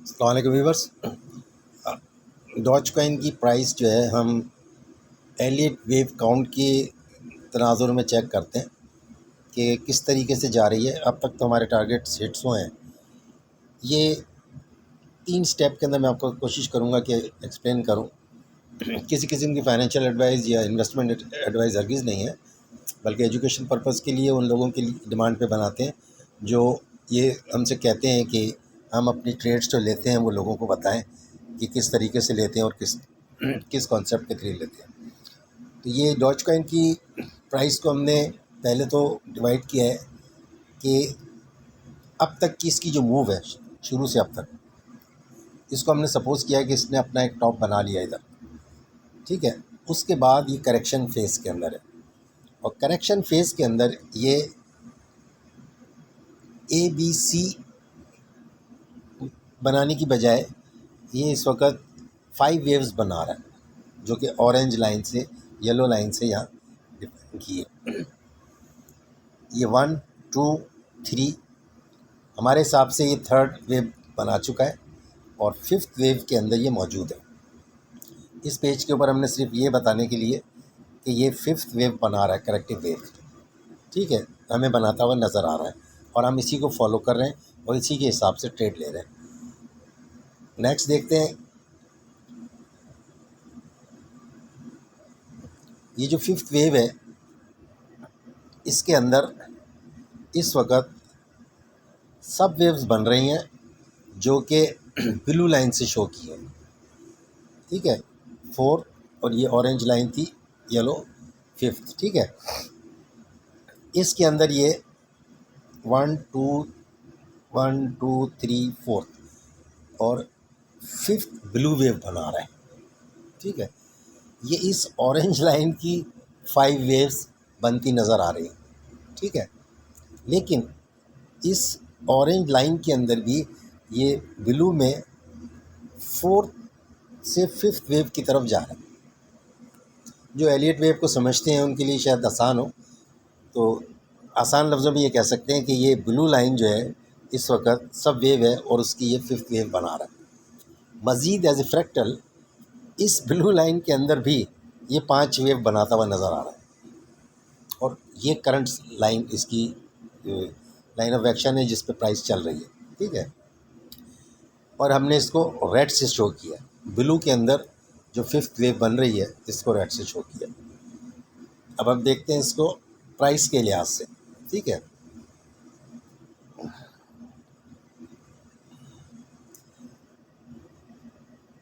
अस्सलाम वालेकुम viewers. Doge coin की प्राइस जो है हम एलियट वेव काउंट के तनाजुर में चेक करते हैं कि किस तरीके से जा रही है। अब तक तो हमारे टारगेट्स हिट्स हुए हैं। ये 3 स्टेप के अंदर मैं आपको कोशिश करूँगा कि एक्सप्लेन करूँ। किसी किस्म की फाइनेंशियल एडवाइस या इन्वेस्टमेंट एडवाइस हरगिज़ नहीं है, बल्कि एजुकेशन पर्पज़ के लिए उन लोगों की डिमांड पे बनाते हैं जो ये हमसे कहते हैं कि हम अपनी ट्रेड्स जो लेते हैं वो लोगों को बताएं कि किस तरीके से लेते हैं और किस किस कॉन्सेप्ट के थ्रू लेते हैं। तो ये डॉज कॉइन की प्राइस को हमने पहले तो डिवाइड किया है कि अब तक की इसकी जो मूव है शुरू से अब तक, इसको हमने सपोज़ किया है कि इसने अपना एक टॉप बना लिया इधर, ठीक है। उसके बाद ये करेक्शन फेज़ के अंदर है और करेक्शन फेज़ के अंदर ये ABC बनाने की बजाय ये इस वक्त 5 वेव्स बना रहा है, जो कि ऑरेंज लाइन से येलो लाइन से यहाँ की है। ये 1 2 3 हमारे हिसाब से ये थर्ड वेव बना चुका है और फिफ्थ वेव के अंदर ये मौजूद है। इस पेज के ऊपर हमने सिर्फ ये बताने के लिए कि ये फिफ्थ वेव बना रहा है, करेक्टिव वेव, ठीक है, हमें बनाता हुआ नज़र आ रहा है और हम इसी को फॉलो कर रहे हैं और इसी के हिसाब से ट्रेड ले रहे हैं। नेक्स्ट देखते हैं, ये जो फिफ्थ वेव है इसके अंदर इस वक्त सब वेव्स बन रही हैं जो कि ब्लू लाइन से शो की है, ठीक है। 4 और ये ऑरेंज लाइन थी, येलो फिफ्थ, ठीक है। इसके अंदर ये 1 2 1 2 3 4 और फिफ्थ ब्लू वेव बना रहा है, ठीक है। ये इस ऑरेंज लाइन की 5 वेव्स बनती नज़र आ रही है, ठीक है। लेकिन इस ऑरेंज लाइन के अंदर भी ये ब्लू में फोर्थ से फिफ्थ वेव की तरफ जा रहा है। जो एलियट वेव को समझते हैं उनके लिए शायद आसान हो, तो आसान लफ्ज़ों में ये कह सकते हैं कि ये ब्लू लाइन जो है इस वक्त सब वेव है और उसकी ये फिफ्थ वेव बना रहा है। मज़ीद एज ए फ्रैक्टल इस ब्लू लाइन के अंदर भी ये 5 वेव बनाता हुआ नज़र आ रहा है और ये करंट लाइन इसकी लाइन ऑफ एक्शन है जिस पे प्राइस चल रही है, ठीक है। और हमने इसको रेड से शो किया, ब्लू के अंदर जो फिफ्थ वेव बन रही है इसको रेड से शो किया। अब हम देखते हैं इसको प्राइस के लिहाज से, ठीक है।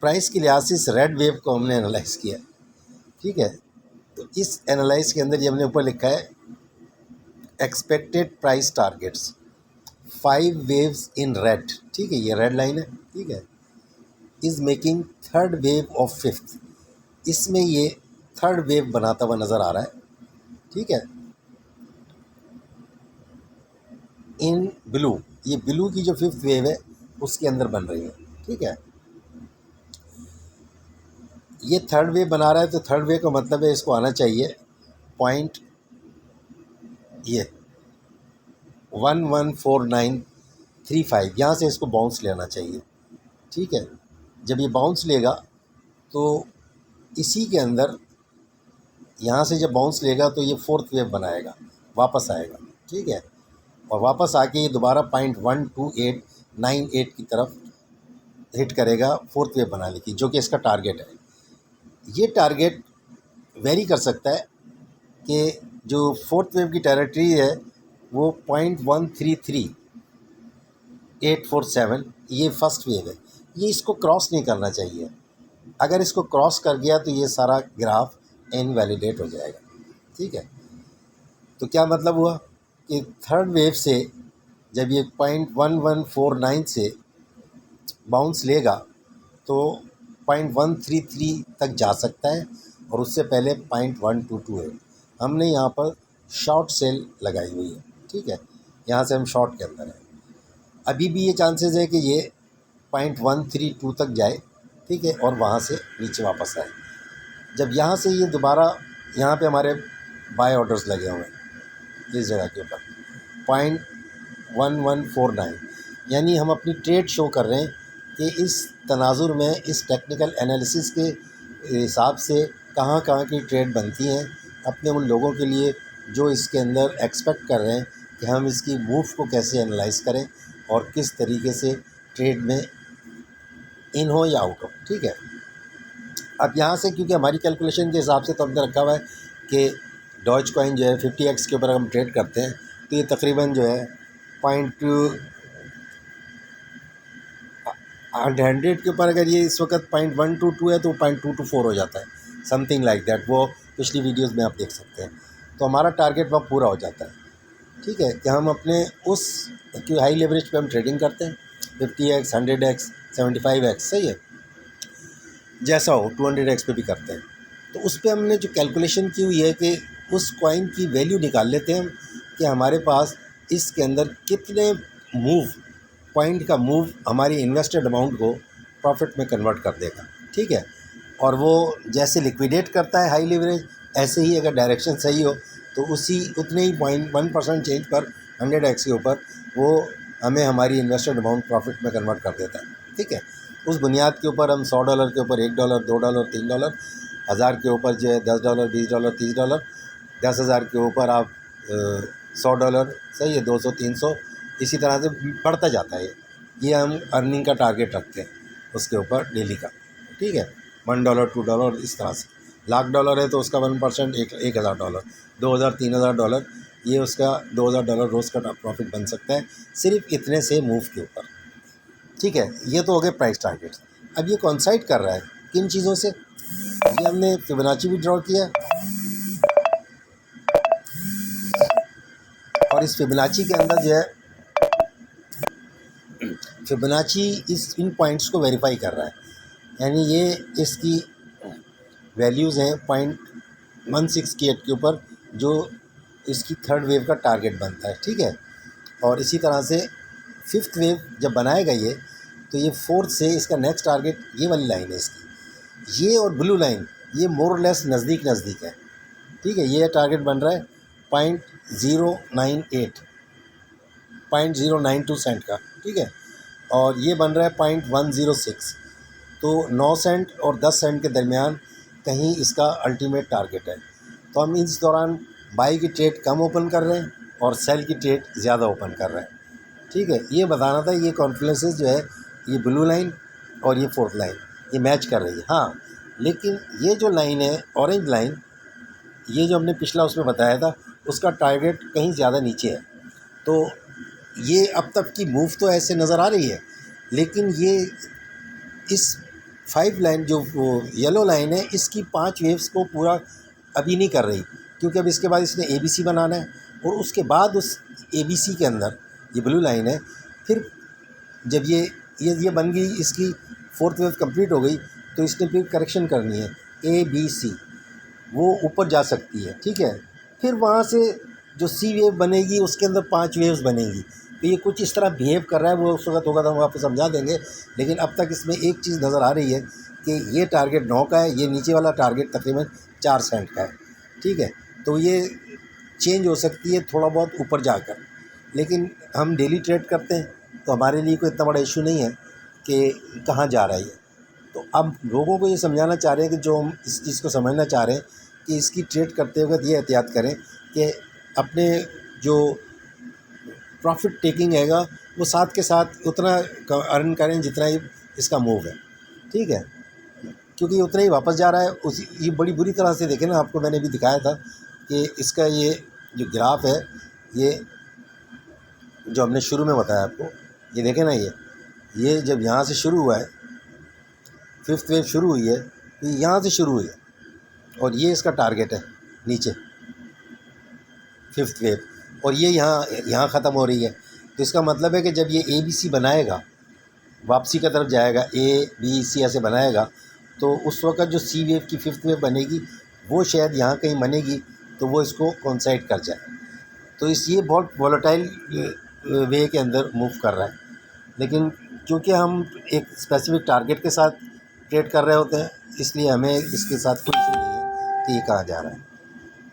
प्राइस के लिहाज से इस रेड वेव को हमने एनालाइज किया, ठीक है। तो इस एनालाइज के अंदर ये हमने ऊपर लिखा है expected price targets 5 waves in red, ठीक है, ये रेड लाइन है, ठीक है। Is making third wave of fifth, इसमें ये थर्ड वेव बनाता हुआ नज़र आ रहा है, ठीक है। इन ब्लू, ये ब्लू की जो फिफ्थ वेव है उसके अंदर बन रही है, ठीक है। ये थर्ड वेव बना रहा है तो थर्ड वेव का मतलब है इसको आना चाहिए पॉइंट ये 114,935, यहाँ से इसको बाउंस लेना चाहिए, ठीक है। जब ये बाउंस लेगा तो इसी के अंदर यहाँ से जब बाउंस लेगा तो ये फोर्थ वेव बनाएगा, वापस आएगा, ठीक है। और वापस आके ये दोबारा पॉइंट 12898 की तरफ हिट करेगा फोर्थ वेव बनाने की, जो कि इसका टारगेट है। ये टारगेट वेरी कर सकता है कि जो फोर्थ वेव की टेरिटरी है वो 0.133847, ये फर्स्ट वेव है, ये इसको क्रॉस नहीं करना चाहिए। अगर इसको क्रॉस कर गया तो ये सारा ग्राफ इनवैलिडेट हो जाएगा, ठीक है। तो क्या मतलब हुआ कि थर्ड वेव से जब ये 0.1149 से बाउंस लेगा तो 0.133 तक जा सकता है और उससे पहले 0.122 है। हमने यहाँ पर शॉर्ट सेल लगाई हुई है, ठीक है, यहाँ से हम शॉर्ट के अंदर हैं। अभी भी ये चांसेस है कि ये 0.132 तक जाए, ठीक है, और वहाँ से नीचे वापस आए। जब यहाँ से ये दोबारा, यहाँ पे हमारे बाय ऑर्डर्स लगे हुए हैं इस जगह के ऊपर 0.1149, यानी हम अपनी ट्रेड शो कर रहे हैं कि इस तनाजुर में, इस टेक्निकल एनालिसिस के हिसाब से कहाँ कहाँ की ट्रेड बनती हैं, अपने उन लोगों के लिए जो इसके अंदर एक्सपेक्ट कर रहे हैं कि हम इसकी मूव को कैसे एनालाइज करें और किस तरीके से ट्रेड में इन हो या आउट हो। ठीक है, अब यहाँ से क्योंकि हमारी कैलकुलेशन के हिसाब से तो हमने रखा हुआ है कि डॉज कॉइन जो है 50x के ऊपर हम ट्रेड करते हैं तो ये तकरीबन जो है पॉइंट 100 के ऊपर अगर ये इस वक्त 0.122 है तो 0.224 हो जाता है, समथिंग लाइक दैट। वो पिछली वीडियोस में आप देख सकते हैं। तो हमारा टारगेट वह पूरा हो जाता है। ठीक है, कि हम अपने उस कि हाई लेवरेज पे हम ट्रेडिंग करते हैं 50x 100x 75x, सही है, जैसा हो 200x पे भी करते हैं। तो उस पर हमने जो कैलकुलेशन की हुई है कि उस कॉइन की वैल्यू निकाल लेते हैं हम कि हमारे पास इसके अंदर कितने मूव, पॉइंट का मूव हमारी इन्वेस्टेड अमाउंट को प्रॉफिट में कन्वर्ट कर देगा। ठीक है, और वो जैसे लिक्विडेट करता है हाई लेवरेज, ऐसे ही अगर डायरेक्शन सही हो तो उसी उतने ही 0.1% चेंज पर 100x के ऊपर वो हमें हमारी इन्वेस्टेड अमाउंट प्रॉफिट में कन्वर्ट कर देता है। ठीक है, उस बुनियाद के ऊपर हम $100 के ऊपर $1 $2 $3, 1000 के ऊपर जो है $10 $20 $30, 10,000 के ऊपर आप $100, सही है, 200 300, इसी तरह से बढ़ता जाता है। ये हम अर्निंग का टारगेट रखते हैं उसके ऊपर डेली का। ठीक है, $1 $2 इस तरह से। $1,00,000 है तो उसका 1% $1,000, 2,000 $3,000, ये उसका $2,000 रोज़ का प्रॉफिट बन सकता है सिर्फ इतने से मूव के ऊपर। ठीक है, ये तो हो गए प्राइस टारगेट। अब ये कॉन्साइड कर रहा है किन चीज़ों से, ये हमने फिबोनाची भी ड्रॉ किया और इस फिबोनाची के अंदर जो है फिबोनाची इन पॉइंट्स को वेरीफाई कर रहा है, यानी ये इसकी वैल्यूज़ हैं 0.168 के ऊपर जो इसकी थर्ड वेव का टारगेट बनता है। ठीक है, और इसी तरह से फिफ्थ वेव जब बनाएगा ये, तो ये फोर्थ से इसका नेक्स्ट टारगेट ये वाली लाइन है इसकी, ये और ब्लू लाइन ये मोर लेस नज़दीक नज़दीक है। ठीक है, ये टारगेट बन रहा है 0.098 0.092 सेंट का। ठीक है, और ये बन रहा है 0.106, तो 9 सेंट और 10 सेंट के दरमियान कहीं इसका अल्टीमेट टारगेट है। तो हम इस दौरान बाई की ट्रेड कम ओपन कर रहे हैं और सेल की ट्रेड ज़्यादा ओपन कर रहे हैं। ठीक है, ये बताना था, ये कॉन्फ्लुएंसेस जो है ये ब्लू लाइन और ये फोर्थ लाइन ये मैच कर रही है। हाँ, लेकिन ये जो लाइन है ऑरेंज लाइन, ये जो हमने पिछला उसमें बताया था उसका टारगेट कहीं ज़्यादा नीचे है। तो ये अब तक की मूव तो ऐसे नज़र आ रही है, लेकिन ये इस 5 लाइन जो येलो लाइन है इसकी 5 वेव्स को पूरा अभी नहीं कर रही, क्योंकि अब इसके बाद इसने ABC बनाना है और उसके बाद उस ABC के अंदर ये ब्लू लाइन है। फिर जब ये बन गई, इसकी फोर्थ वेव कंप्लीट हो गई, तो इसने फिर करेक्शन करनी है ABC, वो ऊपर जा सकती है। ठीक है, फिर वहाँ से जो C वेव बनेगी उसके अंदर 5 वेव्स बनेगी। तो ये कुछ इस तरह बिहेव कर रहा है, वो उस वक्त होगा तो हम आपको समझा देंगे। लेकिन अब तक इसमें एक चीज़ नज़र आ रही है कि ये टारगेट 9 का है, ये नीचे वाला टारगेट तकरीबन 4 सेंट का है। ठीक है, तो ये चेंज हो सकती है थोड़ा बहुत ऊपर जाकर, लेकिन हम डेली ट्रेड करते हैं तो हमारे लिए कोई इतना बड़ा इशू नहीं है कि कहाँ जा रहा है ये। तो अब लोगों को ये समझाना चाह रहे हैं कि जो हम इस चीज़ को समझना चाह रहे हैं कि इसकी ट्रेड करते वक्त ये एहतियात करें कि अपने जो प्रॉफिट टेकिंग हैगा वो साथ के साथ उतना अर्न करें जितना ही इसका मूव है। ठीक है, क्योंकि ये उतना ही वापस जा रहा है। उसी ये बड़ी बुरी तरह से देखें ना, आपको मैंने भी दिखाया था कि इसका ये जो ग्राफ है, ये जो हमने शुरू में बताया आपको, ये देखें ना, ये जब यहाँ से शुरू हुआ है, फिफ्थ वेव शुरू हुई है, तो यहाँ से शुरू हुई है और ये इसका टारगेट है नीचे फिफ्थ वेव, और ये यहाँ ख़त्म हो रही है। तो इसका मतलब है कि जब ये ABC बनाएगा, वापसी की तरफ जाएगा, ABC ऐसे बनाएगा, तो उस वक्त जो C वेव की फिफ्थ वेव बनेगी वो शायद यहाँ कहीं बनेगी, तो वो इसको कोइंसाइड कर जाए। तो ये बहुत वॉलेटाइल वे के अंदर मूव कर रहा है। लेकिन क्योंकि हम एक स्पेसिफिक टारगेट के साथ ट्रेड कर रहे होते हैं, इसलिए हमें इसके साथ कोई इशू नहीं है कि ये कहाँ जा रहा है।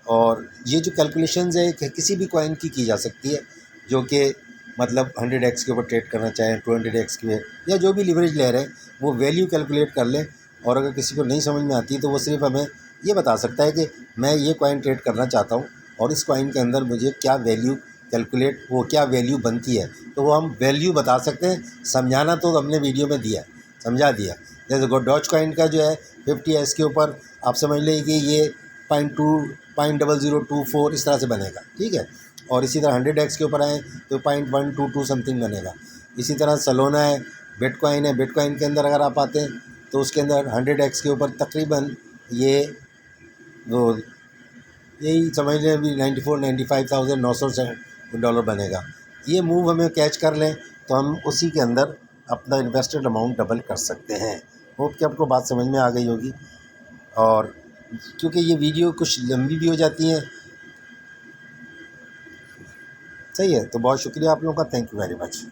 और ये जो कैलकुलेशंस है कि किसी भी कॉइन की जा सकती है, जो कि मतलब 100x के ऊपर ट्रेड करना चाहें, 200x के, या जो भी लीवरेज ले रहे हैं वो वैल्यू कैलकुलेट कर लें। और अगर किसी को नहीं समझ में आती तो वो सिर्फ हमें ये बता सकता है कि मैं ये कॉइन ट्रेड करना चाहता हूँ और इस कॉइन के अंदर मुझे क्या वैल्यू कैलकुलेट, वो क्या वैल्यू बनती है, तो वो हम वैल्यू बता सकते हैं। समझाना तो हमने वीडियो में दिया, समझा दिया। जैसे डॉज कॉइन का जो है 50s के ऊपर आप समझ लें कि ये 0.0024 इस तरह से बनेगा, ठीक है। और इसी तरह 100x के ऊपर आए तो 0.122 समथिंग बनेगा। इसी तरह सलोना है, बिटकॉइन है, बिटकॉइन के अंदर अगर आप आते हैं तो उसके अंदर 100x के ऊपर तकरीबन ये वो यही समझ लें अभी 95,900 डॉलर बनेगा। ये मूव हमें कैच कर लें तो हम उसी के अंदर अपना इन्वेस्टेड अमाउंट डबल कर सकते हैं। होप कि आपको बात समझ में आ गई होगी। और क्योंकि ये वीडियो कुछ लंबी भी हो जाती हैं, सही है, तो बहुत शुक्रिया आप लोगों का, थैंक यू वेरी मच।